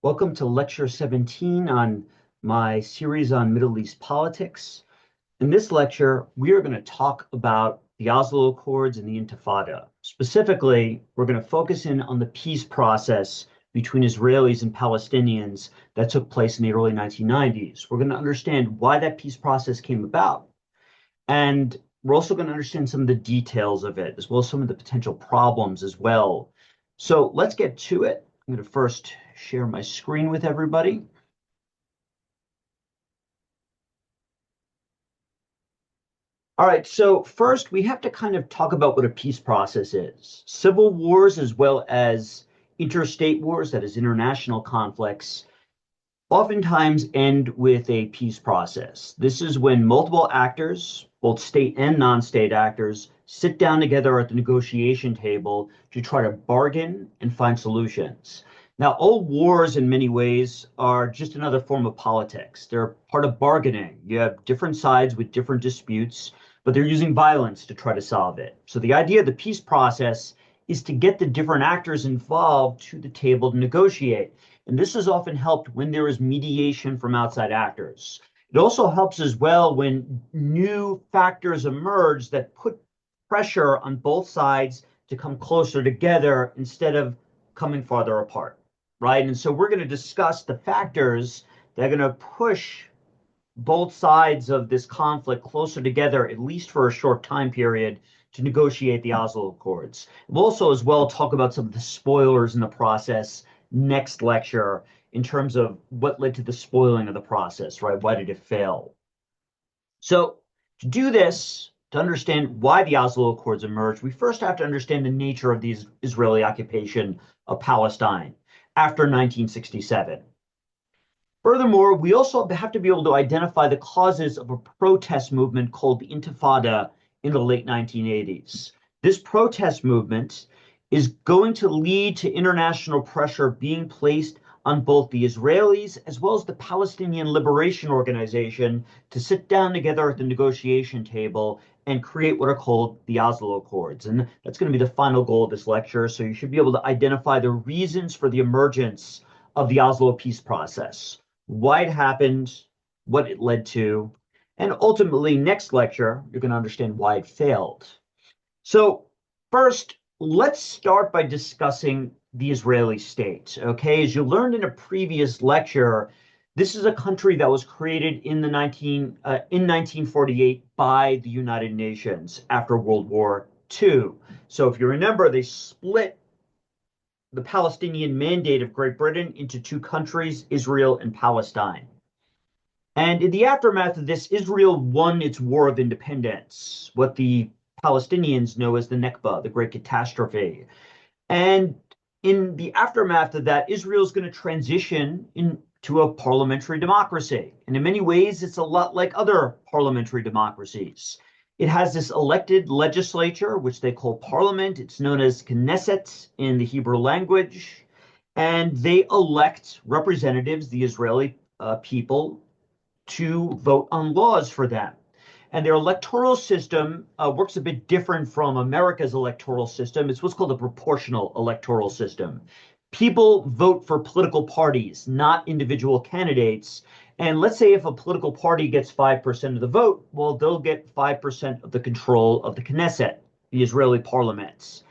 Welcome to Lecture 17 on my series on Middle East politics. In this lecture, we are going to talk about the Oslo Accords and the Intifada. Specifically, we're going to focus in on the peace process between Israelis and Palestinians that took place in the early 1990s. We're going to understand why that peace process came about. And we're also going to understand some of the details of it, as well as some of the potential problems as well. So let's get to it. I'm going to first share my screen with everybody. All right, so first we have to kind of talk about what a peace process is. Civil wars as well as interstate wars, that is international conflicts, oftentimes end with a peace process. This is when multiple actors, both state and non-state actors, sit down together at the negotiation table to try to bargain and find solutions. Now, all wars in many ways are just another form of politics. They're part of bargaining. You have different sides with different disputes, but they're using violence to try to solve it. So the idea of the peace process is to get the different actors involved to the table to negotiate. And this is often helped when there is mediation from outside actors. It also helps as well when new factors emerge that put pressure on both sides to come closer together instead of coming farther apart, right? And so we're going to discuss the factors that are going to push both sides of this conflict closer together, at least for a short time period, to negotiate the Oslo Accords. We'll also as well talk about some of the spoilers in the process next lecture in terms of what led to the spoiling of the process, right? Why did it fail? So to do this, to understand why the Oslo Accords emerged, we first have to understand the nature of the Israeli occupation of Palestine after 1967. Furthermore, we also have to be able to identify the causes of a protest movement called the Intifada in the late 1980s. This protest movement is going to lead to international pressure being placed on both the Israelis as well as the Palestinian Liberation Organization to sit down together at the negotiation table and create what are called the Oslo Accords. And that's going to be the final goal of this lecture. So you should be able to identify the reasons for the emergence of the Oslo peace process, why it happened, what it led to, and ultimately, next lecture, you're going to understand why it failed. So first, let's start by discussing the Israeli state. Okay, as you learned in a previous lecture, this is a country that was created in 1948 by the United Nations after World War II. So if you remember, they split the Palestinian Mandate of Great Britain into two countries, Israel and Palestine. And in the aftermath of this, Israel won its war of independence, what the Palestinians know as the Nakba, the Great Catastrophe. And in the aftermath of that, Israel is going to transition into a parliamentary democracy. And in many ways, it's a lot like other parliamentary democracies. It has this elected legislature, which they call parliament. It's known as Knesset in the Hebrew language. And they elect representatives, the Israeli people, to vote on laws for them. And their electoral system works a bit different from America's electoral system. It's what's called a proportional electoral system. People vote for political parties, not individual candidates. And let's say if a political party gets 5% of the vote, well, they'll get 5% of the control of the Knesset, the Israeli parliaments.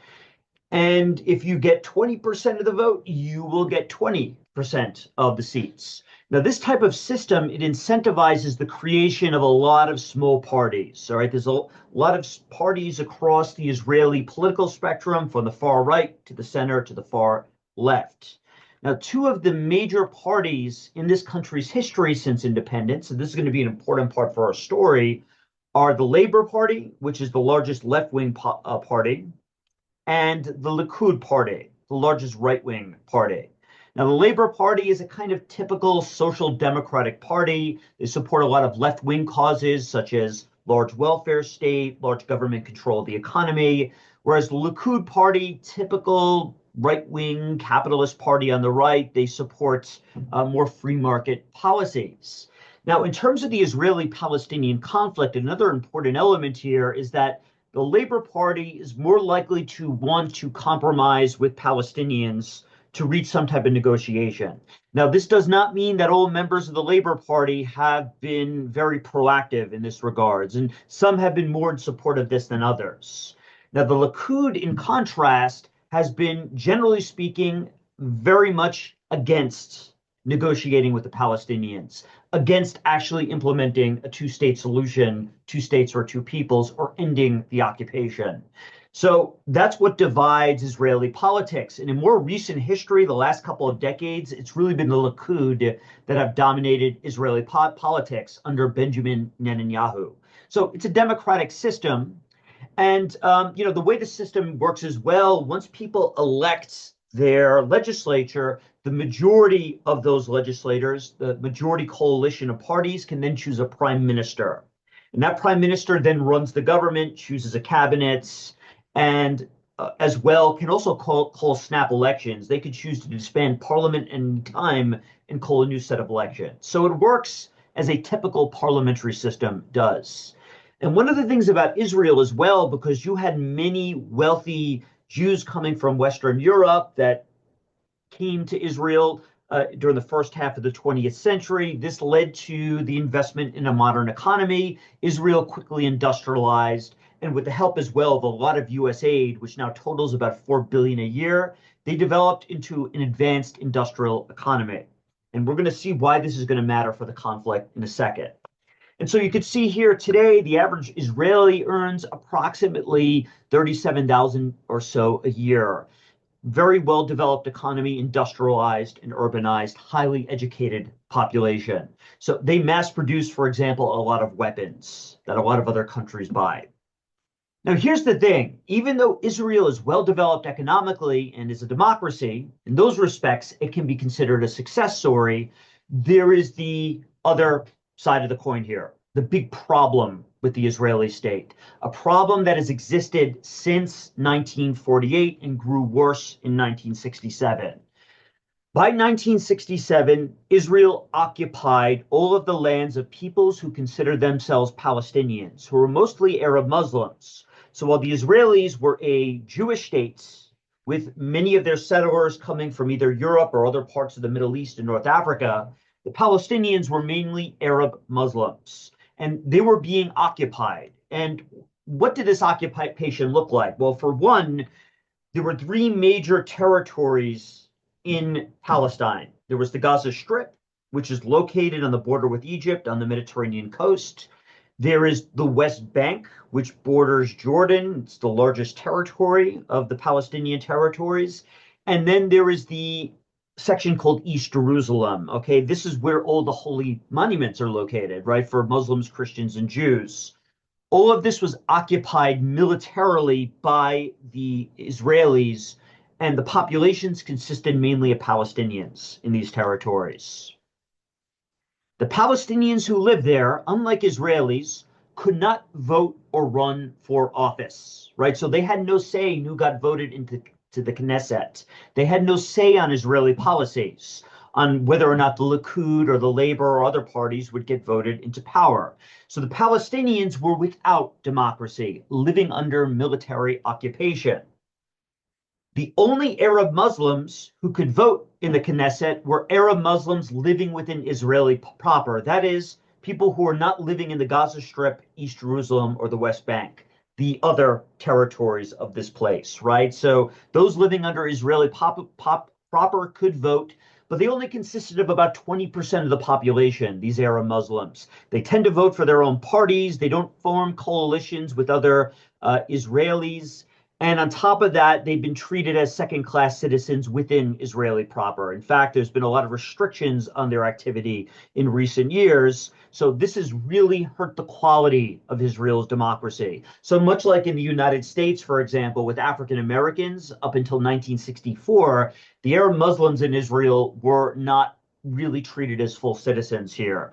And if you get 20% of the vote, you will get 20% of the seats. Now, this type of system, it incentivizes the creation of a lot of small parties. All right, there's a lot of parties across the Israeli political spectrum, from the far right to the center to the far left. Now, two of the major parties in this country's history since independence, and this is going to be an important part for our story, are the Labour Party, which is the largest left-wing party, and the Likud Party, the largest right-wing party. Now, the Labour Party is a kind of typical social democratic party. They support a lot of left-wing causes, such as large welfare state, large government control of the economy, whereas the Likud Party, typical right-wing capitalist party on the right, they support more free market policies. Now, in terms of the Israeli-Palestinian conflict, another important element here is that the Labour Party is more likely to want to compromise with Palestinians to reach some type of negotiation. Now, this does not mean that all members of the Labour Party have been very proactive in this regards, and some have been more in support of this than others. Now, the Likud, in contrast, has been, generally speaking, very much against negotiating with the Palestinians, against actually implementing a two-state solution, two states or two peoples, or ending the occupation. So that's what divides Israeli politics. And in more recent history, the last couple of decades, it's really been the Likud that have dominated Israeli politics under Benjamin Netanyahu. So it's a democratic system. And, the way the system works as well, once people elect their legislature, the majority of those legislators, the majority coalition of parties, can then choose a prime minister. And that prime minister then runs the government, chooses a cabinet, and as well can also call snap elections. They could choose to disband parliament any time and call a new set of elections. So it works as a typical parliamentary system does. And one of the things about Israel as well, because you had many wealthy Jews coming from Western Europe that came to Israel during the first half of the 20th century. This led to the investment in a modern economy. Israel quickly industrialized, and with the help as well of a lot of U.S. aid, which now totals about $4 billion a year, they developed into an advanced industrial economy. And we're going to see why this is going to matter for the conflict in a second. And so you can see here today, the average Israeli earns approximately $37,000 or so a year. Very well-developed economy, industrialized and urbanized, highly educated population. So they mass produce, for example, a lot of weapons that a lot of other countries buy. Now, here's the thing. Even though Israel is well-developed economically and is a democracy, in those respects, it can be considered a success story. There is the other side of the coin here, the big problem with the Israeli state, a problem that has existed since 1948 and grew worse in 1967. By 1967, Israel occupied all of the lands of peoples who considered themselves Palestinians, who were mostly Arab Muslims. So while the Israelis were a Jewish state, with many of their settlers coming from either Europe or other parts of the Middle East and North Africa, the Palestinians were mainly Arab Muslims, and they were being occupied. And what did this occupation look like? Well, for one, there were three major territories in Palestine. There was the Gaza Strip, which is located on the border with Egypt on the Mediterranean coast. There is the West Bank, which borders Jordan. It's the largest territory of the Palestinian territories. And then there is the section called East Jerusalem. Okay, this is where all the holy monuments are located, right, for Muslims, Christians, and Jews. All of this was occupied militarily by the Israelis, and the populations consisted mainly of Palestinians in these territories. The Palestinians who lived there, unlike Israelis, could not vote or run for office, right? So they had no say in who got voted into the Knesset. They had no say on Israeli policies, on whether or not the Likud or the Labor or other parties would get voted into power. So the Palestinians were without democracy, living under military occupation. The only Arab Muslims who could vote in the Knesset were Arab Muslims living within Israeli proper. That is, people who are not living in the Gaza Strip, East Jerusalem, or the West Bank, the other territories of this place, right? So those living under Israeli proper could vote, but they only consisted of about 20% of the population, these Arab Muslims. They tend to vote for their own parties. They don't form coalitions with other Israelis. And on top of that, they've been treated as second-class citizens within Israeli proper. In fact, there's been a lot of restrictions on their activity in recent years. So this has really hurt the quality of Israel's democracy. So much like in the United States, for example, with African Americans up until 1964, the Arab Muslims in Israel were not really treated as full citizens here.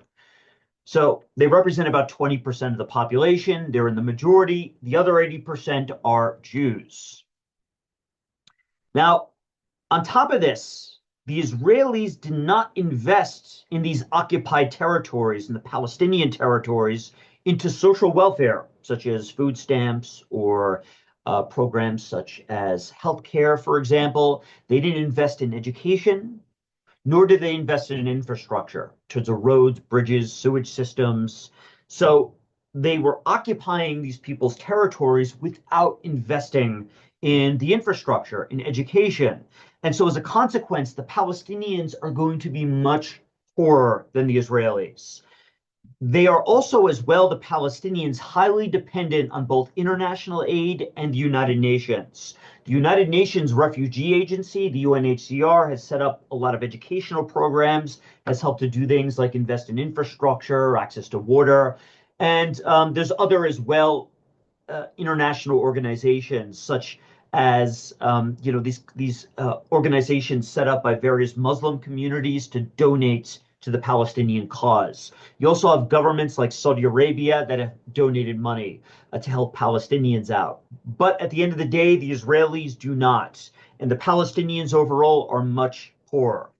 So they represent about 20% of the population. They're in the majority. The other 80% are Jews. Now, on top of this, the Israelis did not invest in these occupied territories, in the Palestinian territories, into social welfare, such as food stamps or programs such as healthcare, for example. They didn't invest in education, nor did they invest in infrastructure in terms of roads, bridges, sewage systems. So they were occupying these people's territories without investing in the infrastructure, in education. And so as a consequence, the Palestinians are going to be much poorer than the Israelis. They are also, as well, the Palestinians, highly dependent on both international aid and the United Nations. The United Nations Refugee Agency, the UNHCR, has set up a lot of educational programs, has helped to do things like invest in infrastructure, access to water. And there's other as well international organizations such as these organizations set up by various Muslim communities to donate to the Palestinian cause. You also have governments like Saudi Arabia that have donated money to help Palestinians out. But at the end of the day, the Israelis do not, and the Palestinians overall are much poorer.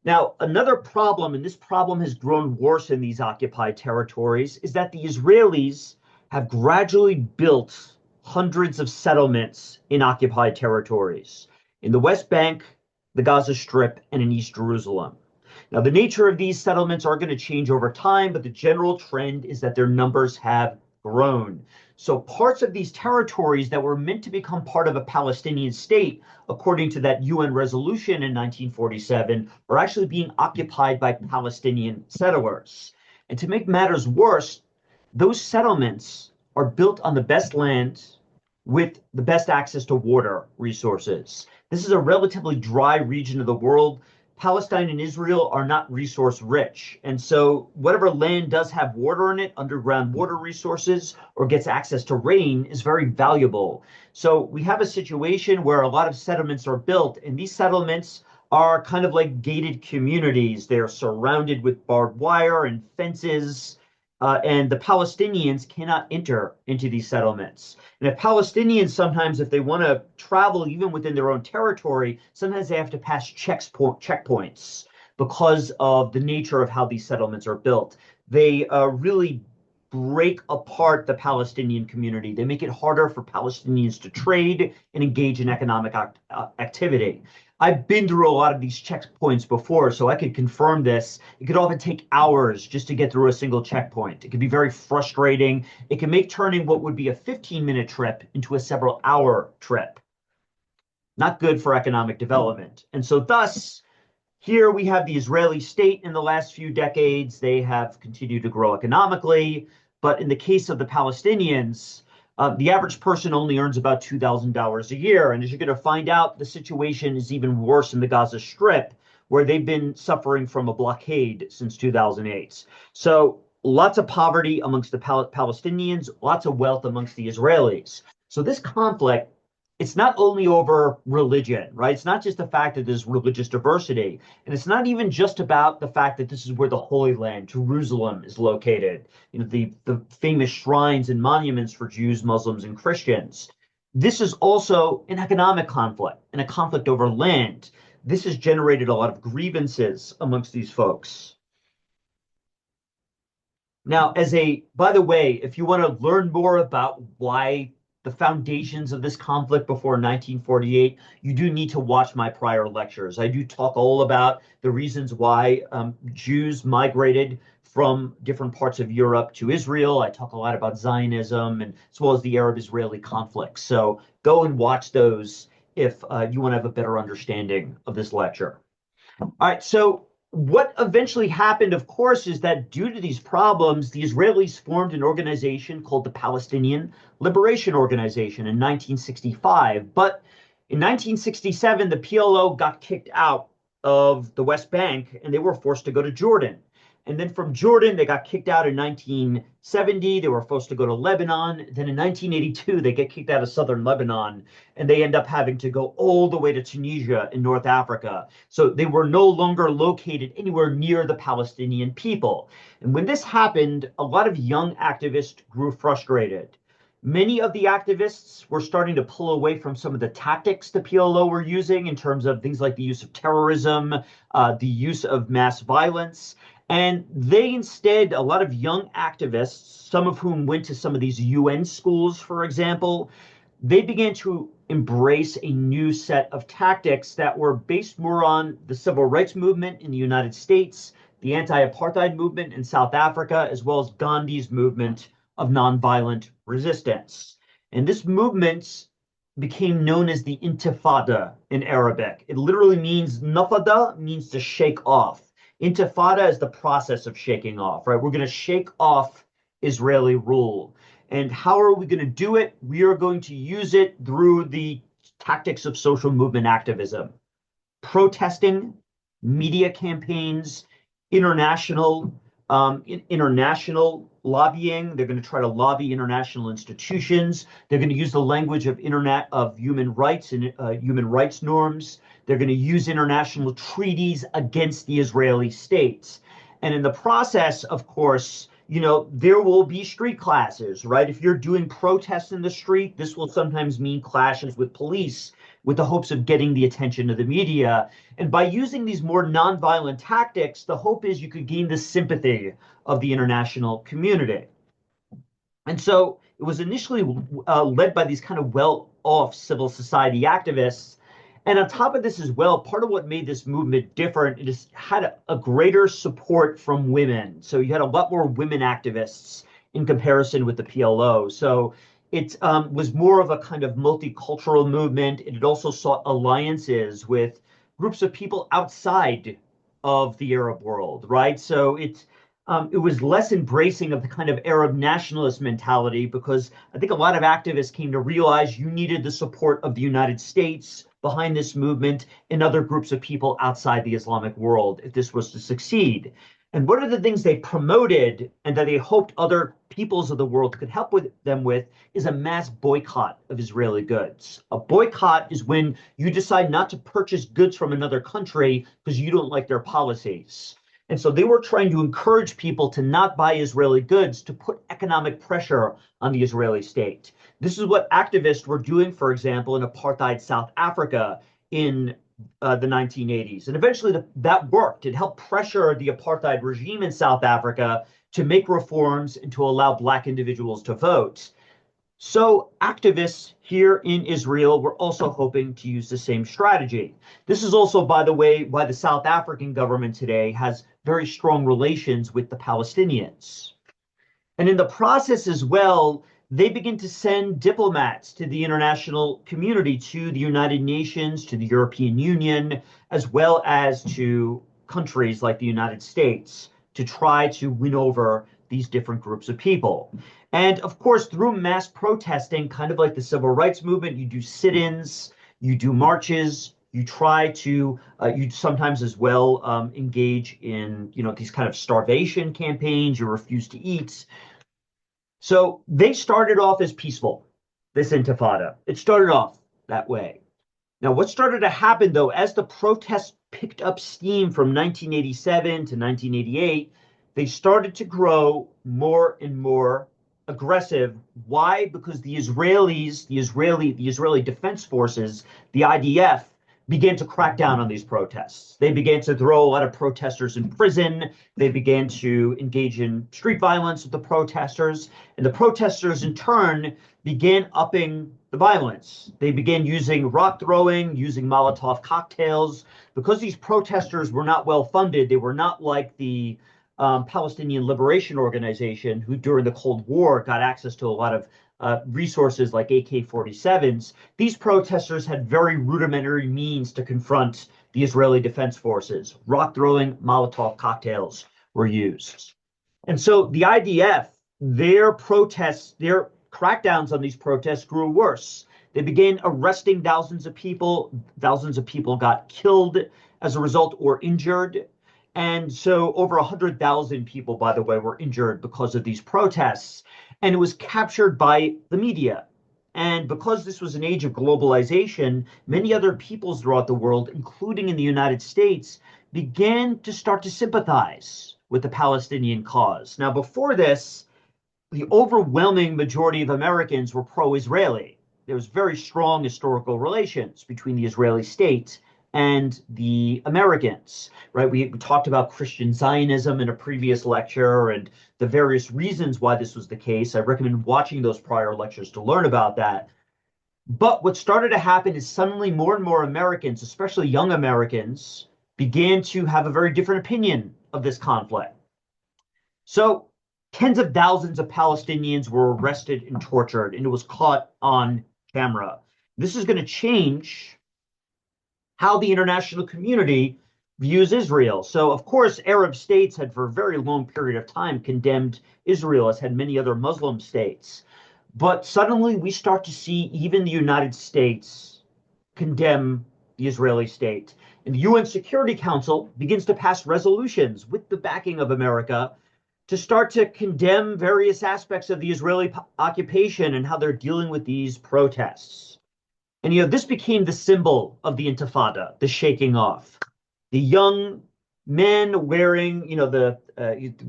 Now, another problem, and this problem has grown worse in these occupied territories, is that the Israelis have gradually built hundreds of settlements in occupied territories in the West Bank, the Gaza Strip, and in East Jerusalem. Now, the nature of these settlements are going to change over time, but the general trend is that their numbers have grown. So parts of these territories that were meant to become part of a Palestinian state, according to that UN resolution in 1947, are actually being occupied by Palestinian settlers. And to make matters worse, those settlements are built on the best land with the best access to water resources. This is a relatively dry region of the world. Palestine and Israel are not resource rich. And so whatever land does have water in it, underground water resources, or gets access to rain is very valuable. So we have a situation where a lot of settlements are built, and these settlements are kind of like gated communities. They're surrounded with barbed wire and fences. And the Palestinians cannot enter into these settlements. And if Palestinians sometimes, if they want to travel even within their own territory, sometimes they have to pass checkpoints because of the nature of how these settlements are built. They really break apart the Palestinian community. They make it harder for Palestinians to trade and engage in economic activity. I've been through a lot of these checkpoints before, so I could confirm this. It could often take hours just to get through a single checkpoint. It can be very frustrating. It can make turning what would be a 15-minute trip into a several-hour trip. Not good for economic development. And so thus, here we have the Israeli state in the last few decades. They have continued to grow economically. But in the case of the Palestinians, the average person only earns about $2,000 a year. And as you're going to find out, the situation is even worse in the Gaza Strip, where they've been suffering from a blockade since 2008. So lots of poverty amongst the Palestinians, lots of wealth amongst the Israelis. So this conflict, it's not only over religion, right? It's not just the fact that there's religious diversity. And it's not even just about the fact that this is where the Holy Land, Jerusalem, is located. You know, the famous shrines and monuments for Jews, Muslims, and Christians. This is also an economic conflict and a conflict over land. This has generated a lot of grievances amongst these folks. Now, by the way, if you want to learn more about why the foundations of this conflict before 1948, you do need to watch my prior lectures. I do talk all about the reasons why Jews migrated from different parts of Europe to Israel. I talk a lot about Zionism and as well as the Arab-Israeli conflict. So go and watch those if you want to have a better understanding of this lecture. All right, so what eventually happened, of course, is that due to these problems, the Israelis formed an organization called the Palestinian Liberation Organization in 1965. But in 1967, the PLO got kicked out of the West Bank and they were forced to go to Jordan. And then from Jordan, they got kicked out in 1970. They were forced to go to Lebanon. Then in 1982, they get kicked out of southern Lebanon, and they end up having to go all the way to Tunisia in North Africa. So they were no longer located anywhere near the Palestinian people. And when this happened, a lot of young activists grew frustrated. Many of the activists were starting to pull away from some of the tactics the PLO were using in terms of things like the use of terrorism, the use of mass violence. And they instead, a lot of young activists, some of whom went to some of these UN schools, for example, they began to embrace a new set of tactics that were based more on the civil rights movement in the United States, the anti-apartheid movement in South Africa, as well as Gandhi's movement of nonviolent resistance. And this movement became known as the Intifada in Arabic. It literally means nafada means to shake off. Intifada is the process of shaking off, right? We're going to shake off Israeli rule. And how are we going to do it? We are going to use it through the tactics of social movement activism, protesting, media campaigns, international international lobbying. They're going to try to lobby international institutions. They're going to use the language of internet of human rights and human rights norms. They're going to use international treaties against the Israeli state. And in the process, of course, there will be street clashes, right? If you're doing protests in the street, this will sometimes mean clashes with police with the hopes of getting the attention of the media. And by using these more nonviolent tactics, the hope is you could gain the sympathy of the international community. And so it was initially led by these kind of well-off civil society activists. And on top of this as well, part of what made this movement different, it just had a greater support from women. So you had a lot more women activists in comparison with the PLO. So it was more of a kind of multicultural movement. It also sought alliances with groups of people outside of the Arab world, right? So it was less embracing of the kind of Arab nationalist mentality, because I think a lot of activists came to realize you needed the support of the United States behind this movement and other groups of people outside the Islamic world if this was to succeed. And one of the things they promoted and that they hoped other peoples of the world could help them with is a mass boycott of Israeli goods. A boycott is when you decide not to purchase goods from another country because you don't like their policies. And so they were trying to encourage people to not buy Israeli goods to put economic pressure on the Israeli state. This is what activists were doing, for example, in apartheid South Africa in the 1980s. And eventually that worked. It helped pressure the apartheid regime in South Africa to make reforms and to allow Black individuals to vote. So activists here in Israel were also hoping to use the same strategy. This is also, by the way, why the South African government today has very strong relations with the Palestinians. And in the process as well, they begin to send diplomats to the international community, to the United Nations, to the European Union, as well as to countries like the United States, to try to win over these different groups of people. And of course, through mass protesting, kind of like the civil rights movement, you do sit-ins, you do marches, you try to, you sometimes as well engage in, these kind of starvation campaigns, you refuse to eat. So they started off as peaceful, this Intifada. It started off that way. Now, what started to happen, though, as the protests picked up steam from 1987 to 1988, they started to grow more and more aggressive. Why? Because the Israeli Defense Forces, the IDF, began to crack down on these protests. They began to throw a lot of protesters in prison. They began to engage in street violence with the protesters. And the protesters, in turn, began upping the violence. They began using rock throwing, using Molotov cocktails. Because these protesters were not well funded, they were not like the Palestinian Liberation Organization, who during the Cold War got access to a lot of resources like AK-47s. These protesters had very rudimentary means to confront the Israeli Defense Forces. Rock throwing, Molotov cocktails were used. And so the IDF, their protests, their crackdowns on these protests grew worse. They began arresting thousands of people. Thousands of people got killed as a result or injured. And so over 100,000 people, by the way, were injured because of these protests. And it was captured by the media. And because this was an age of globalization, many other peoples throughout the world, including in the United States, began to start to sympathize with the Palestinian cause. Now, before this, the overwhelming majority of Americans were pro-Israeli. There was very strong historical relations between the Israeli state and the Americans, right? We talked about Christian Zionism in a previous lecture and the various reasons why this was the case. I recommend watching those prior lectures to learn about that. But what started to happen is suddenly more and more Americans, especially young Americans, began to have a very different opinion of this conflict. So tens of thousands of Palestinians were arrested and tortured, and it was caught on camera. This is going to change how the international community views Israel. So, of course, Arab states had for a very long period of time condemned Israel, as had many other Muslim states. But suddenly we start to see even the United States condemn the Israeli state. And the UN Security Council begins to pass resolutions with the backing of America to start to condemn various aspects of the Israeli occupation and how they're dealing with these protests. And this became the symbol of the Intifada, the shaking off. The young men wearing,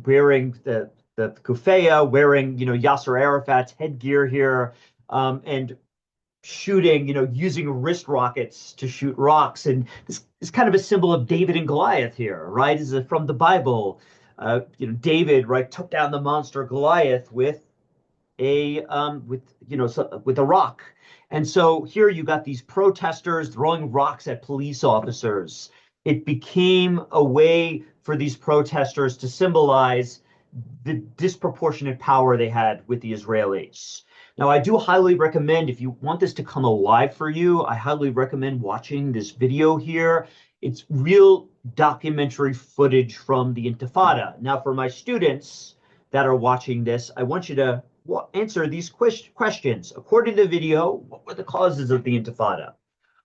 wearing the kufaya, wearing, Yasser Arafat's headgear here, and shooting, using wrist rockets to shoot rocks. And this is kind of a symbol of David and Goliath here, right? This is from the Bible. David, right, took down the monster Goliath with with a rock. And so here you got these protesters throwing rocks at police officers. It became a way for these protesters to symbolize the disproportionate power they had with the Israelis. Now, I do highly recommend, if you want this to come alive for you, I highly recommend watching this video here. It's real documentary footage from the Intifada. Now, for my students that are watching this, I want you to answer these questions. According to the video, what were the causes of the Intifada?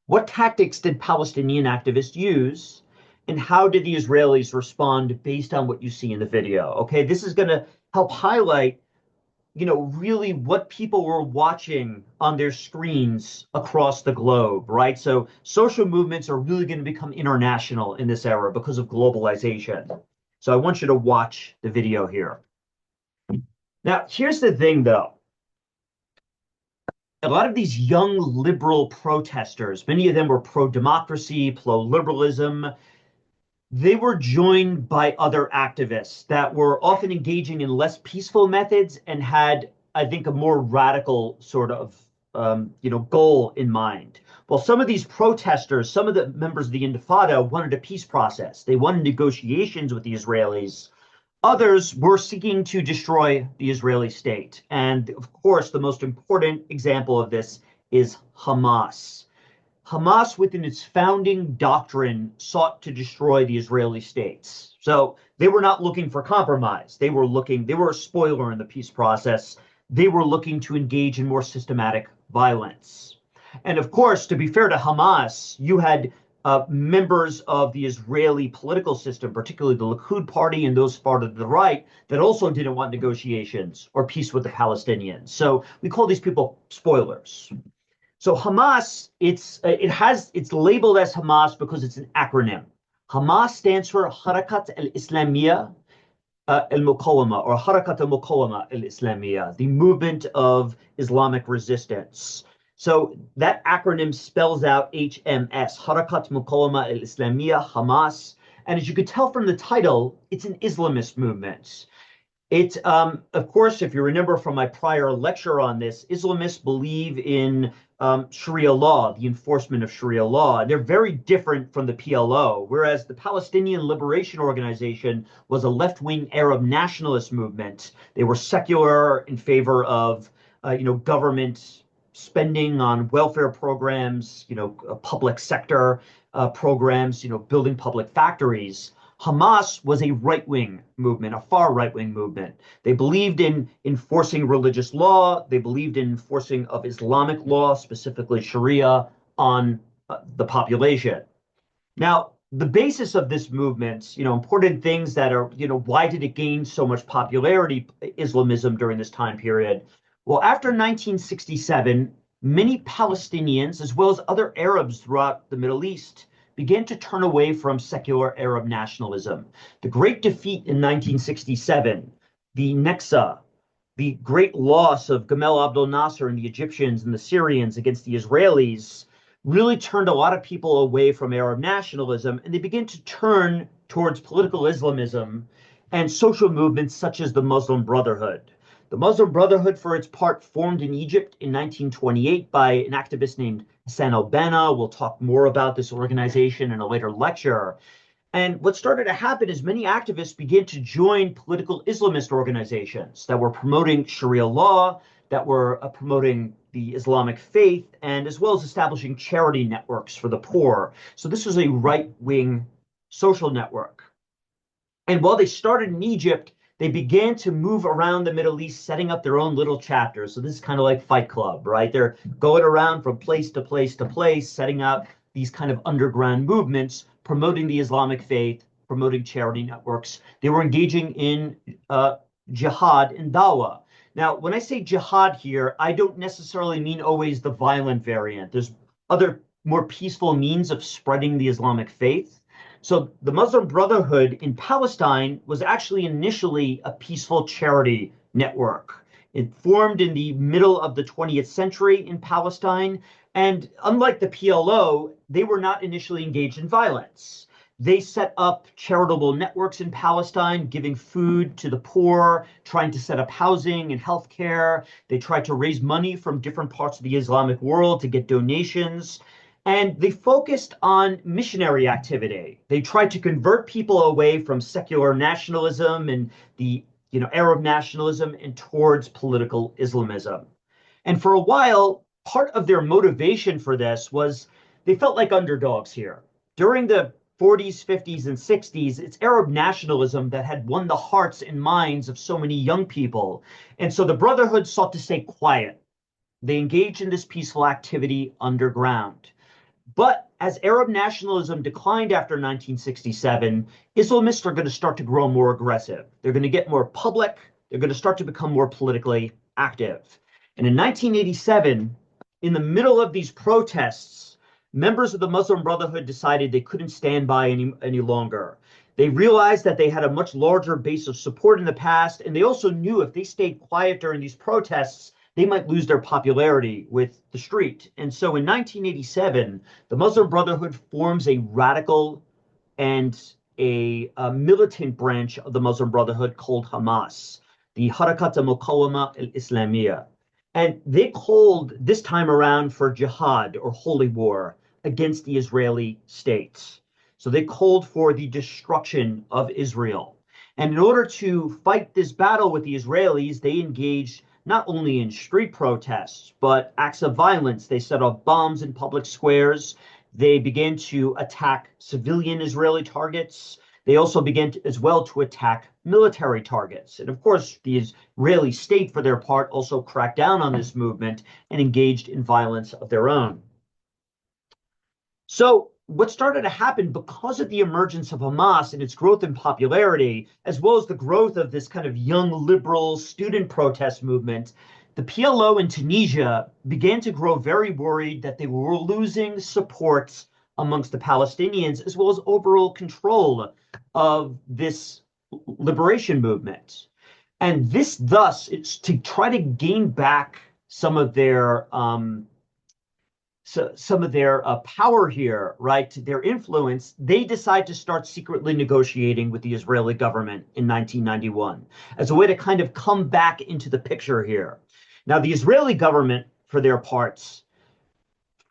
What tactics did Palestinian activists use? And how did the Israelis respond based on what you see in the video? Okay, this is going to help highlight, really what people were watching on their screens across the globe, right? So social movements are really going to become international in this era because of globalization. So I want you to watch the video here. Now, here's the thing, though. A lot of these young liberal protesters, many of them were pro-democracy, pro-liberalism. They were joined by other activists that were often engaging in less peaceful methods and had, I think, a more radical sort of, goal in mind. Well, some of these protesters, some of the members of the Intifada wanted a peace process. They wanted negotiations with the Israelis. Others were seeking to destroy the Israeli state. And of course, the most important example of this is Hamas. Hamas, within its founding doctrine, sought to destroy the Israeli states. So they were not looking for compromise. They were a spoiler in the peace process. They were looking to engage in more systematic violence. And of course, to be fair to Hamas, you had members of the Israeli political system, particularly the Likud party and those far to the right, that also didn't want negotiations or peace with the Palestinians. So we call these people spoilers. So Hamas, it's labeled as Hamas because it's an acronym. Hamas stands for Harakat al-Islamiyya al-Muqawama, or Harakat al-Muqawama al-Islamiyya, the movement of Islamic resistance. So that acronym spells out HMS, Harakat Muqawama al-Islamiyya, Hamas. And as you could tell from the title, it's an Islamist movement. It, of course, if you remember from my prior lecture on this, Islamists believe in Sharia law, the enforcement of Sharia law. They're very different from the PLO, whereas the Palestinian Liberation Organization was a left-wing Arab nationalist movement. They were secular, in favor of, government spending on welfare programs, public sector programs, building public factories. Hamas was a right-wing movement, a far right-wing movement. They believed in enforcing religious law. They believed in enforcing of Islamic law, specifically Sharia, on the population. Now, the basis of this movement, important things that are, why did it gain so much popularity, Islamism, during this time period? Well, after 1967, many Palestinians, as well as other Arabs throughout the Middle East, began to turn away from secular Arab nationalism. The great defeat in 1967, the Nakba, the great loss of Gamal Abdel Nasser and the Egyptians and the Syrians against the Israelis, really turned a lot of people away from Arab nationalism, and they began to turn towards political Islamism and social movements such as the Muslim Brotherhood. The Muslim Brotherhood, for its part, formed in Egypt in 1928 by an activist named Hassan al-Banna. We'll talk more about this organization in a later lecture. And what started to happen is many activists began to join political Islamist organizations that were promoting Sharia law, that were promoting the Islamic faith, and as well as establishing charity networks for the poor. So this was a right-wing social network. And while they started in Egypt, they began to move around the Middle East, setting up their own little chapters. So this is kind of like Fight Club, right? They're going around from place to place to place, setting up these kind of underground movements, promoting the Islamic faith, promoting charity networks. They were engaging in jihad and dawah. Now, when I say jihad here, I don't necessarily mean always the violent variant. There's other more peaceful means of spreading the Islamic faith. So the Muslim Brotherhood in Palestine was actually initially a peaceful charity network. It formed in the middle of the 20th century in Palestine. And unlike the PLO, they were not initially engaged in violence. They set up charitable networks in Palestine, giving food to the poor, trying to set up housing and healthcare. They tried to raise money from different parts of the Islamic world to get donations. And they focused on missionary activity. They tried to convert people away from secular nationalism and the Arab nationalism and towards political Islamism. And for a while, part of their motivation for this was they felt like underdogs here. During the 40s, 50s, and 60s, it's Arab nationalism that had won the hearts and minds of so many young people. And so the Brotherhood sought to stay quiet. They engaged in this peaceful activity underground. But as Arab nationalism declined after 1967, Islamists are going to start to grow more aggressive. They're going to get more public. They're going to start to become more politically active. And in 1987, in the middle of these protests, members of the Muslim Brotherhood decided they couldn't stand by any longer. They realized that they had a much larger base of support in the past, and they also knew if they stayed quiet during these protests, they might lose their popularity with the street. And so in 1987, the Muslim Brotherhood forms a radical and a militant branch of the Muslim Brotherhood called Hamas, the Harakat al-Muqawama al-Islamiyya. And they called this time around for jihad or holy war against the Israeli state. So they called for the destruction of Israel. And in order to fight this battle with the Israelis, they engaged not only in street protests, but acts of violence. They set off bombs in public squares. They began to attack civilian Israeli targets. They also began as well to attack military targets. And of course, the Israeli state, for their part, also cracked down on this movement and engaged in violence of their own. So what started to happen because of the emergence of Hamas and its growth in popularity, as well as the growth of this kind of young liberal student protest movement, the PLO in Tunisia began to grow very worried that they were losing support amongst the Palestinians, as well as overall control of this liberation movement. And this thus, it's to try to gain back some of their power here, right, their influence, they decide to start secretly negotiating with the Israeli government in 1991 as a way to kind of come back into the picture here. Now, the Israeli government, for their parts,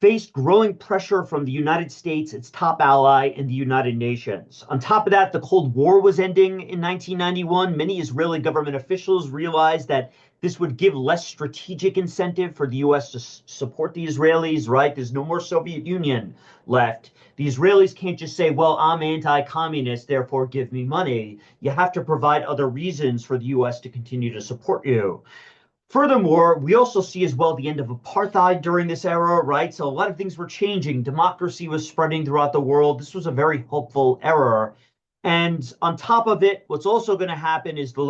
faced growing pressure from the United States, its top ally, and the United Nations. On top of that, the Cold War was ending in 1991. Many Israeli government officials realized that this would give less strategic incentive for the U.S. to support the Israelis, right? There's no more Soviet Union left. The Israelis can't just say, well, I'm anti-communist, therefore give me money. You have to provide other reasons for the U.S. to continue to support you. Furthermore, we also see as well the end of apartheid during this era, right? So a lot of things were changing. Democracy was spreading throughout the world. This was a very hopeful era. And on top of it, what's also going to happen is the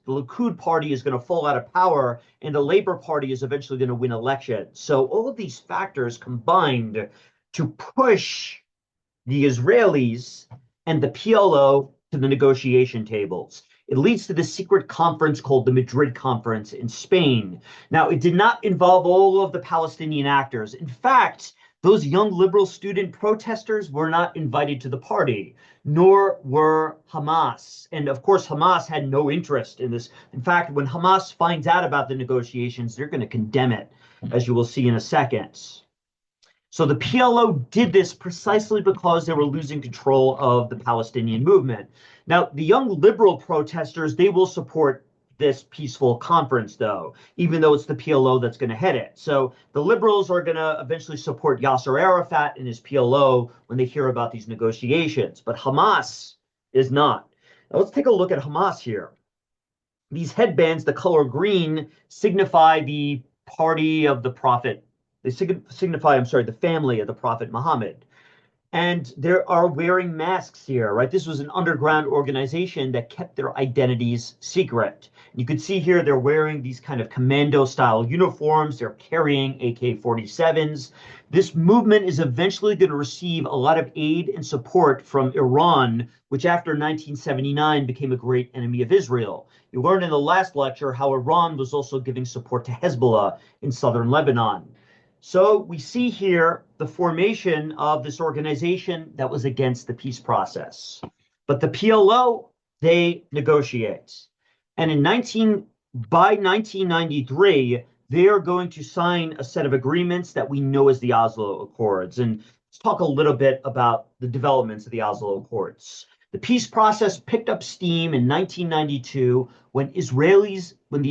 Likud party is going to fall out of power and the Labour Party is eventually going to win elections. So all of these factors combined to push the Israelis and the PLO to the negotiation tables. It leads to the secret conference called the Madrid Conference in Spain. Now, it did not involve all of the Palestinian actors. In fact, those young liberal student protesters were not invited to the party, nor were Hamas. And of course, Hamas had no interest in this. In fact, when Hamas finds out about the negotiations, they're going to condemn it, as you will see in a second. So the PLO did this precisely because they were losing control of the Palestinian movement. Now, the young liberal protesters, they will support this peaceful conference, though, even though it's the PLO that's going to head it. So the liberals are going to eventually support Yasser Arafat and his PLO when they hear about these negotiations, but Hamas is not. Now let's take a look at Hamas here. These headbands, the color green, signify the party of the Prophet. They signify, I'm sorry, the family of the Prophet Muhammad. And they are wearing masks here, right? This was an underground organization that kept their identities secret. You can see here they're wearing these kind of commando-style uniforms. They're carrying AK-47s. This movement is eventually going to receive a lot of aid and support from Iran, which after 1979 became a great enemy of Israel. You learned in the last lecture how Iran was also giving support to Hezbollah in southern Lebanon. So we see here the formation of this organization that was against the peace process. But the PLO, they negotiate. And by 1993, they are going to sign a set of agreements that we know as the Oslo Accords. And let's talk a little bit about the developments of the Oslo Accords. The peace process picked up steam in 1992 when the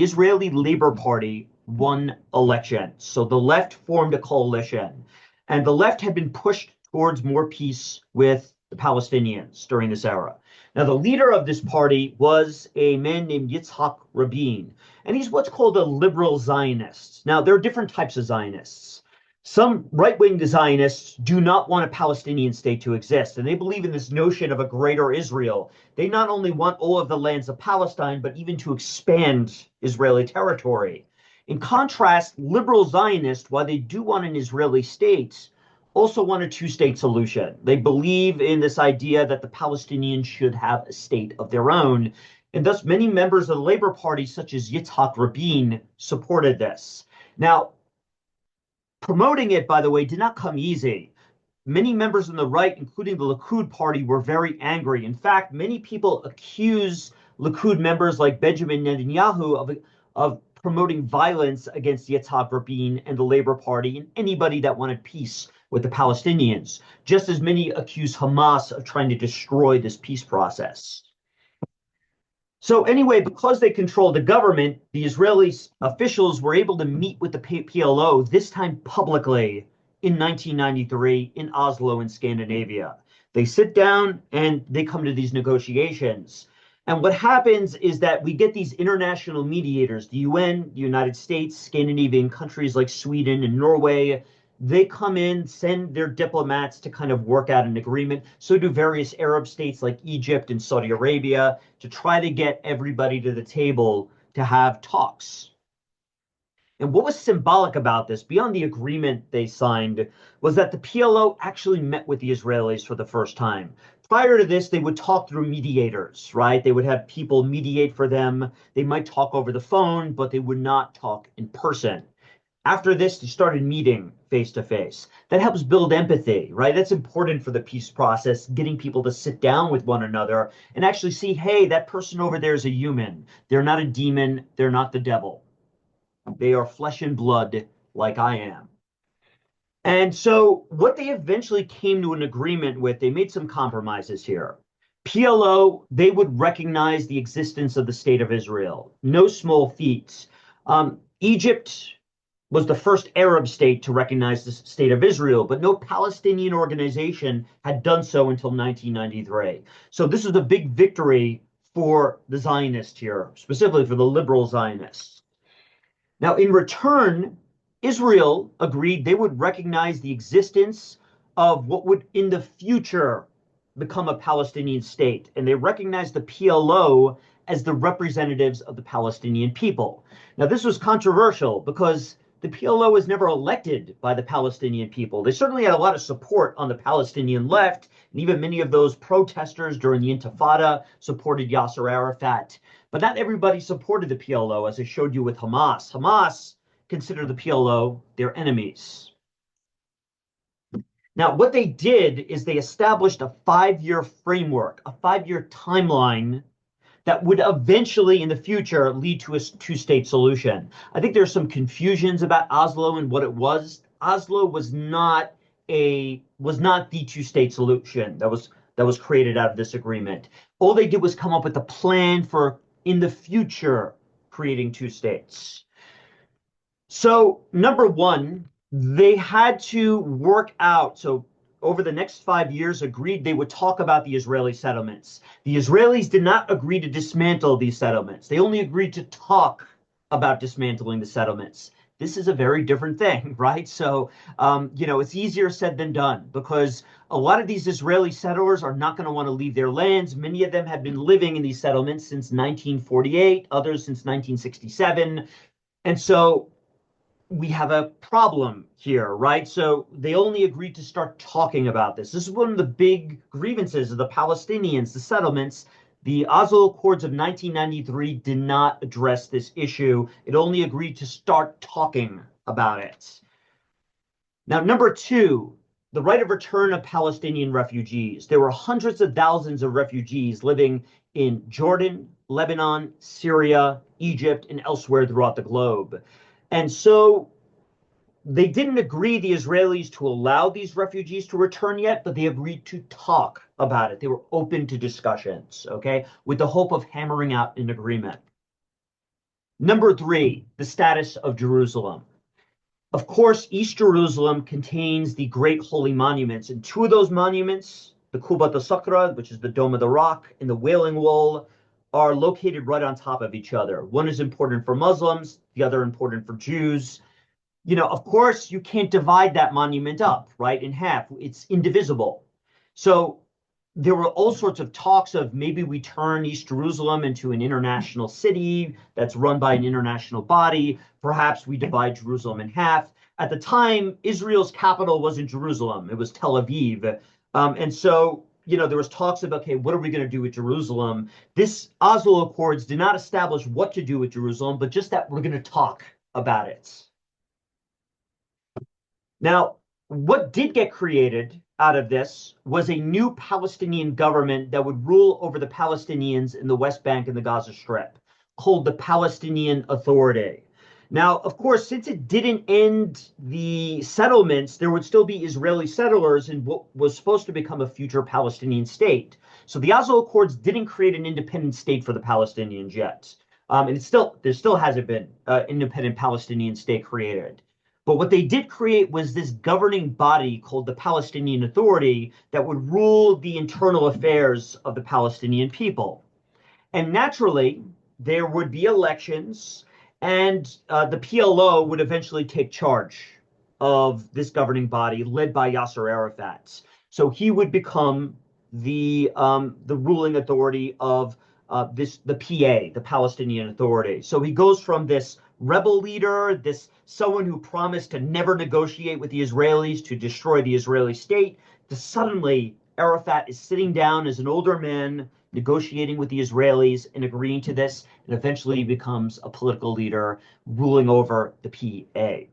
Israeli Labor Party won elections. So the left formed a coalition, and the left had been pushed towards more peace with the Palestinians during this era. Now, the leader of this party was a man named Yitzhak Rabin, and he's what's called a liberal Zionist. Now, there are different types of Zionists. Some right-wing Zionists do not want a Palestinian state to exist, and they believe in this notion of a greater Israel. They not only want all of the lands of Palestine, but even to expand Israeli territory. In contrast, liberal Zionists, while they do want an Israeli state, also want a two-state solution. They believe in this idea that the Palestinians should have a state of their own, and thus many members of the Labor Party, such as Yitzhak Rabin, supported this. Now, promoting it, by the way, did not come easy. Many members on the right, including the Likud party, were very angry. In fact, many people accuse Likud members like Benjamin Netanyahu of promoting violence against Yitzhak Rabin and the Labor Party and anybody that wanted peace with the Palestinians, just as many accuse Hamas of trying to destroy this peace process. So anyway, because they controlled the government, the Israeli officials were able to meet with the PLO, this time publicly, in 1993 in Oslo in Scandinavia. They sit down and they come to these negotiations. And what happens is that we get these international mediators, the UN, the United States, Scandinavian countries like Sweden and Norway. They come in, send their diplomats to kind of work out an agreement. So do various Arab states like Egypt and Saudi Arabia to try to get everybody to the table to have talks. And what was symbolic about this, beyond the agreement they signed, was that the PLO actually met with the Israelis for the first time. Prior to this, they would talk through mediators, right? They would have people mediate for them. They might talk over the phone, but they would not talk in person. After this, they started meeting face to face. That helps build empathy, right? That's important for the peace process, getting people to sit down with one another and actually see, hey, that person over there is a human. They're not a demon. They're not the devil. They are flesh and blood like I am. And so what they eventually came to an agreement with, they made some compromises here. PLO, they would recognize the existence of the state of Israel. No small feats. Egypt was the first Arab state to recognize the state of Israel, but no Palestinian organization had done so until 1993. So this is a big victory for the Zionists here, specifically for the liberal Zionists. Now, in return, Israel agreed they would recognize the existence of what would in the future become a Palestinian state. And they recognized the PLO as the representatives of the Palestinian people. Now, this was controversial because the PLO was never elected by the Palestinian people. They certainly had a lot of support on the Palestinian left, and even many of those protesters during the Intifada supported Yasser Arafat. But not everybody supported the PLO, as I showed you with Hamas. Hamas considered the PLO their enemies. Now, what they did is they established a 5-year framework, a 5-year timeline that would eventually in the future lead to a two-state solution. I think there's some confusions about Oslo and what it was. Oslo was not the two-state solution that was created out of this agreement. All they did was come up with a plan for in the future creating two states. So, number one, they had to work out. So, over the next 5 years, agreed they would talk about the Israeli settlements. The Israelis did not agree to dismantle these settlements. They only agreed to talk about dismantling the settlements. This is a very different thing, right? So, it's easier said than done because a lot of these Israeli settlers are not going to want to leave their lands. Many of them have been living in these settlements since 1948, others since 1967. And so we have a problem here, right? So they only agreed to start talking about this. This is one of the big grievances of the Palestinians, the settlements. The Oslo Accords of 1993 did not address this issue. It only agreed to start talking about it. Now, number two, the right of return of Palestinian refugees. There were hundreds of thousands of refugees living in Jordan, Lebanon, Syria, Egypt, and elsewhere throughout the globe. And so they didn't agree, the Israelis, to allow these refugees to return yet, but they agreed to talk about it. They were open to discussions, okay, with the hope of hammering out an agreement. Number three, the status of Jerusalem. Of course, East Jerusalem contains the great holy monuments, and two of those monuments, the Kubbat al-Sakra, which is the Dome of the Rock, and the Wailing Wall, are located right on top of each other. One is important for Muslims, the other important for Jews. Of course, you can't divide that monument up, right, in half. It's indivisible. So there were all sorts of talks of maybe we turn East Jerusalem into an international city that's run by an international body. Perhaps we divide Jerusalem in half. At the time, Israel's capital wasn't Jerusalem. It was Tel Aviv. And so, there was talks about, okay, what are we going to do with Jerusalem? This Oslo Accords did not establish what to do with Jerusalem, but just that we're going to talk about it. Now, what did get created out of this was a new Palestinian government that would rule over the Palestinians in the West Bank and the Gaza Strip, called the Palestinian Authority. Now, of course, since it didn't end the settlements, there would still be Israeli settlers in what was supposed to become a future Palestinian state. So the Oslo Accords didn't create an independent state for the Palestinians yet. And there still hasn't been an independent Palestinian state created. But what they did create was this governing body called the Palestinian Authority that would rule the internal affairs of the Palestinian people. And naturally, there would be elections, and the PLO would eventually take charge of this governing body led by Yasser Arafat. So he would become the ruling authority of the PA, the Palestinian Authority. So he goes from this rebel leader, this someone who promised to never negotiate with the Israelis to destroy the Israeli state, to suddenly Arafat is sitting down as an older man, negotiating with the Israelis and agreeing to this, and eventually he becomes a political leader ruling over the PA.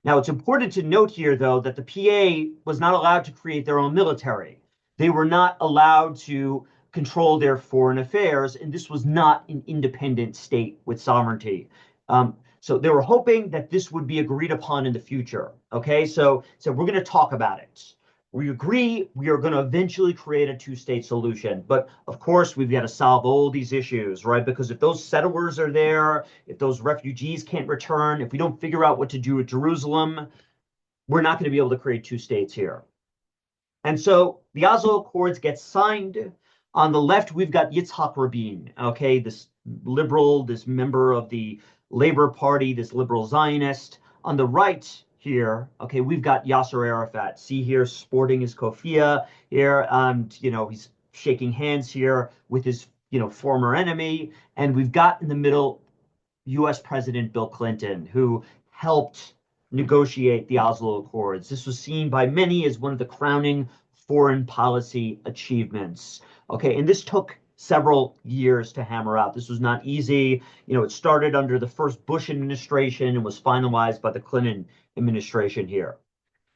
Now, it's important to note here, though, that the PA was not allowed to create their own military. They were not allowed to control their foreign affairs, and this was not an independent state with sovereignty. So they were hoping that this would be agreed upon in the future. Okay, so we're going to talk about it. We agree we are going to eventually create a two-state solution. But of course, we've got to solve all these issues, right? Because if those settlers are there, if those refugees can't return, if we don't figure out what to do with Jerusalem, we're not going to be able to create two states here. And so the Oslo Accords get signed. On the left, we've got Yitzhak Rabin, okay, this liberal, this member of the Labor Party, this liberal Zionist. On the right here, okay, we've got Yasser Arafat. See here, sporting his kofia here, and he's shaking hands here with his former enemy. And we've got in the middle U.S. President Bill Clinton, who helped negotiate the Oslo Accords. This was seen by many as one of the crowning foreign policy achievements. Okay, and this took several years to hammer out. This was not easy. It started under the first Bush administration and was finalized by the Clinton administration here.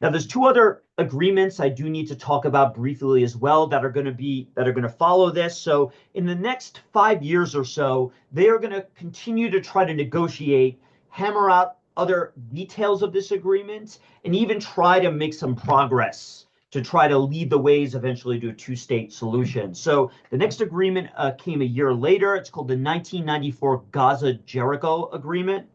Now, there's two other agreements I do need to talk about briefly as well that are going to follow this. So, in the next 5 years or so, they are going to continue to try to negotiate, hammer out other details of this agreement, and even try to make some progress to try to lead the ways eventually to a two-state solution. So, the next agreement came a year later. It's called the 1994 Gaza-Jericho Agreement.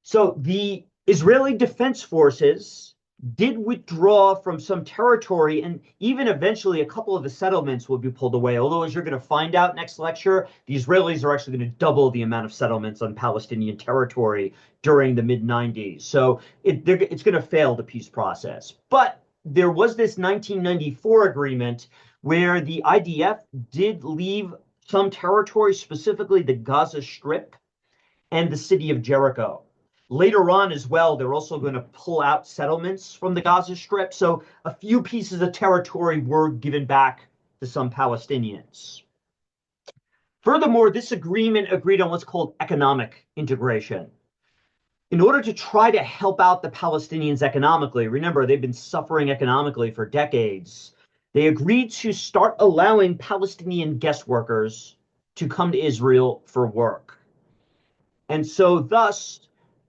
So, the Israeli Defense Forces did withdraw from some territory, and even eventually a couple of the settlements will be pulled away. Although, as you're going to find out next lecture, the Israelis are actually going to double the amount of settlements on Palestinian territory during the mid-90s. So it's going to fail the peace process. But there was this 1994 agreement where the IDF did leave some territory, specifically the Gaza Strip and the city of Jericho. Later on as well, they're also going to pull out settlements from the Gaza Strip. So a few pieces of territory were given back to some Palestinians. Furthermore, this agreement agreed on what's called economic integration. In order to try to help out the Palestinians economically, remember, they've been suffering economically for decades, they agreed to start allowing Palestinian guest workers to come to Israel for work. And so thus,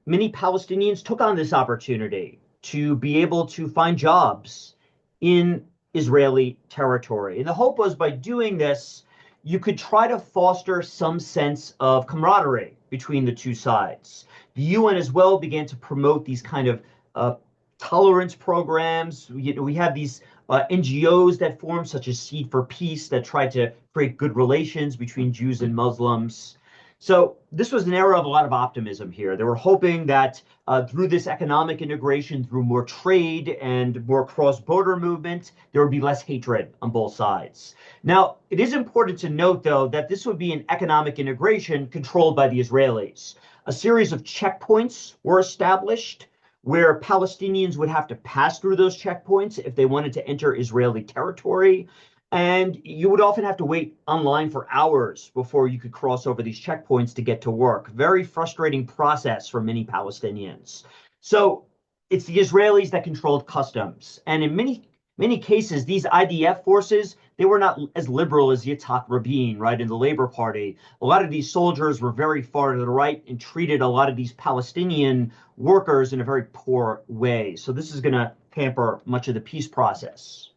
many Palestinians took on this opportunity to be able to find jobs in Israeli territory. And the hope was by doing this, you could try to foster some sense of camaraderie between the two sides. The UN as well began to promote these kind of tolerance programs. We have these NGOs that form, such as Seed for Peace, that try to create good relations between Jews and Muslims. So this was an era of a lot of optimism here. They were hoping that through this economic integration, through more trade and more cross-border movement, there would be less hatred on both sides. Now, it is important to note, though, that this would be an economic integration controlled by the Israelis. A series of checkpoints were established where Palestinians would have to pass through those checkpoints if they wanted to enter Israeli territory. And you would often have to wait online for hours before you could cross over these checkpoints to get to work. Very frustrating process for many Palestinians. So it's the Israelis that controlled customs. And in many cases, these IDF forces, they were not as liberal as Yitzhak Rabin, right, in the Labor Party. A lot of these soldiers were very far to the right and treated a lot of these Palestinian workers in a very poor way. So this is going to hamper much of the peace process.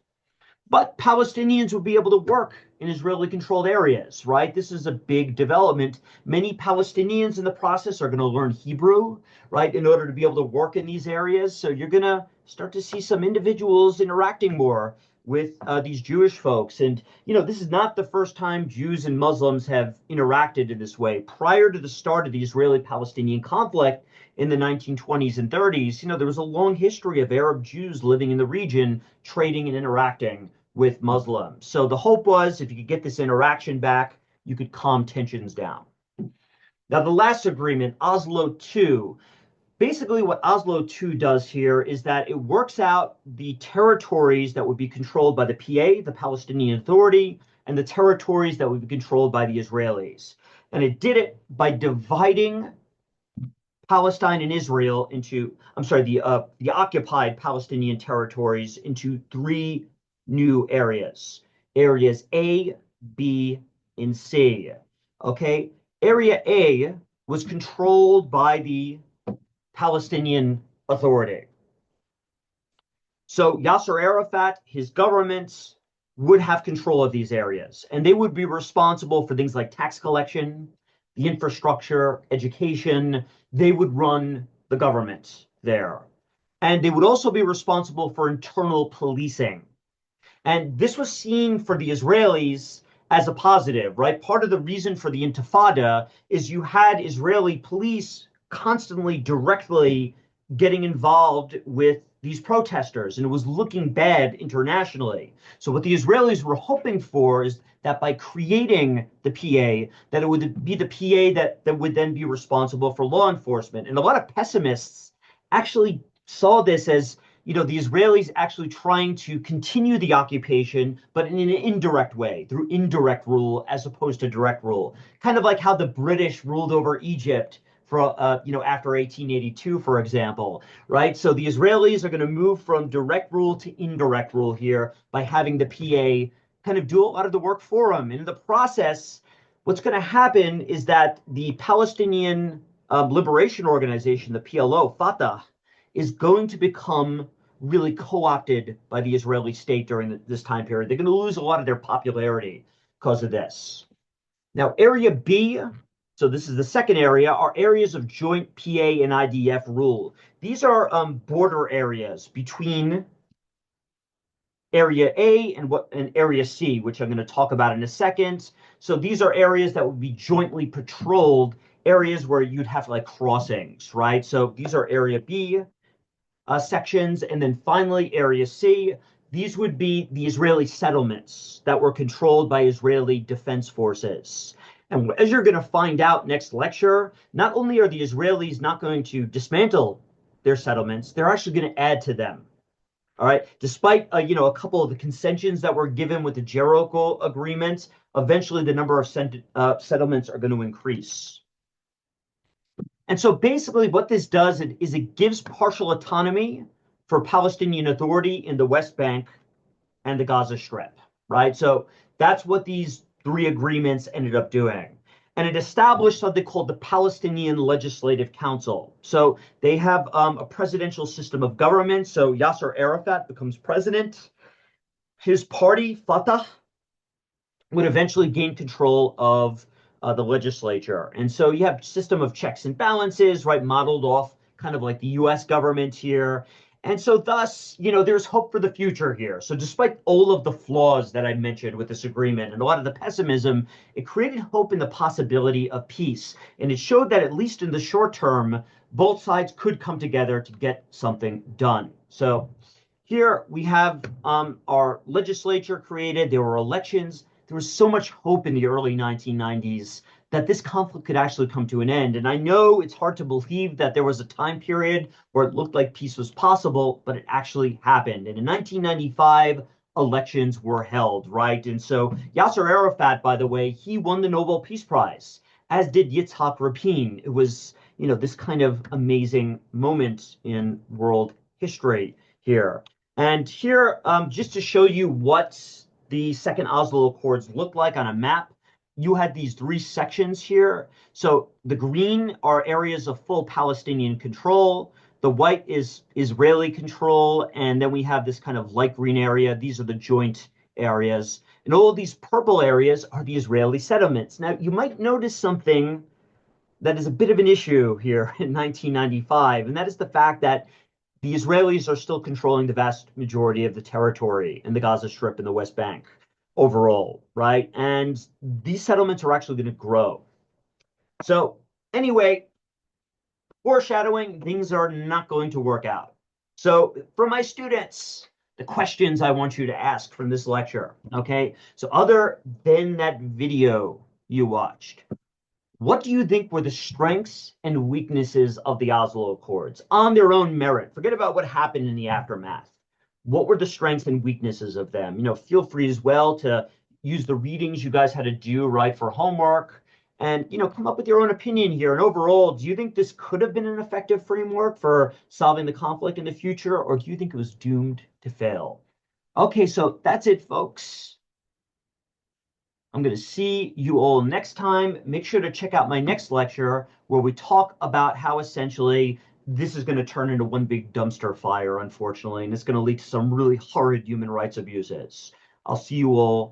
But Palestinians would be able to work in Israeli-controlled areas, right? This is a big development. Many Palestinians in the process are going to learn Hebrew, right, in order to be able to work in these areas. So you're going to start to see some individuals interacting more with these Jewish folks. And, this is not the first time Jews and Muslims have interacted in this way. Prior to the start of the Israeli-Palestinian conflict in the 1920s and 30s, there was a long history of Arab Jews living in the region, trading and interacting with Muslims. So the hope was if you could get this interaction back, you could calm tensions down. Now, the last agreement, Oslo II, basically what Oslo II does here is that it works out the territories that would be controlled by the PA, the Palestinian Authority, and the territories that would be controlled by the Israelis. And it did it by dividing Palestine and Israel the occupied Palestinian territories into three new areas. Areas A, B, and C. Okay, Area A was controlled by the Palestinian Authority. So Yasser Arafat, his government, would have control of these areas, and they would be responsible for things like tax collection, the infrastructure, education. They would run the government there. And they would also be responsible for internal policing. And this was seen for the Israelis as a positive, right? Part of the reason for the Intifada is you had Israeli police constantly directly getting involved with these protesters, and it was looking bad internationally. So what the Israelis were hoping for is that by creating the PA, that it would be the PA that would then be responsible for law enforcement. And a lot of pessimists actually saw this as, the Israelis actually trying to continue the occupation, but in an indirect way, through indirect rule as opposed to direct rule. Kind of like how the British ruled over Egypt after 1882, for example, right? So the Israelis are going to move from direct rule to indirect rule here by having the PA kind of do a lot of the work for them. And in the process, what's going to happen is that the Palestinian Liberation Organization, the PLO, Fatah, is going to become really co-opted by the Israeli state during this time period. They're going to lose a lot of their popularity because of this. Now, Area B, so this is the second area, are areas of joint PA and IDF rule. These are border areas between Area A and Area C, which I'm going to talk about in a second. So these are areas that would be jointly patrolled, areas where you'd have like crossings, right? So these are Area B sections, and then finally Area C. These would be the Israeli settlements that were controlled by Israeli defense forces. And as you're going to find out next lecture, not only are the Israelis not going to dismantle their settlements, they're actually going to add to them. All right. Despite a couple of the concessions that were given with the Jericho agreement, eventually the number of settlements are going to increase. And so basically what this does is it gives partial autonomy for Palestinian Authority in the West Bank and the Gaza Strip, right? So that's what these three agreements ended up doing. And it established something called the Palestinian Legislative Council. So they have a presidential system of government. So Yasser Arafat becomes president. His party, Fatah, would eventually gain control of the legislature. And so you have a system of checks and balances, right, modeled off kind of like the US government here. And so thus, there's hope for the future here. So despite all of the flaws that I mentioned with this agreement and a lot of the pessimism, it created hope in the possibility of peace. And it showed that at least in the short term, both sides could come together to get something done. So here we have our legislature created. There were elections. There was so much hope in the early 1990s that this conflict could actually come to an end. And I know it's hard to believe that there was a time period where it looked like peace was possible, but it actually happened. And in 1995, elections were held, right? And so Yasser Arafat, by the way, he won the Nobel Peace Prize, as did Yitzhak Rabin. It was, this kind of amazing moment in world history here. And here, just to show you what the Second Oslo Accords looked like on a map, you had these three sections here. So the green are areas of full Palestinian control. The white is Israeli control. And then we have this kind of light green area. These are the joint areas. And all of these purple areas are the Israeli settlements. Now, you might notice something that is a bit of an issue here in 1995, and that is the fact that the Israelis are still controlling the vast majority of the territory in the Gaza Strip and the West Bank overall, right? And these settlements are actually going to grow. So anyway, foreshadowing, things are not going to work out. So for my students, the questions I want you to ask from this lecture, okay? So other than that video you watched, what do you think were the strengths and weaknesses of the Oslo Accords on their own merit? Forget about what happened in the aftermath. What were the strengths and weaknesses of them? Feel free as well to use the readings you guys had to do, right, for homework, and, come up with your own opinion here. And overall, do you think this could have been an effective framework for solving the conflict in the future, or do you think it was doomed to fail? Okay, so that's it, folks. I'm going to see you all next time. Make sure to check out my next lecture where we talk about how essentially this is going to turn into one big dumpster fire, unfortunately, and it's going to lead to some really horrid human rights abuses. I'll see you all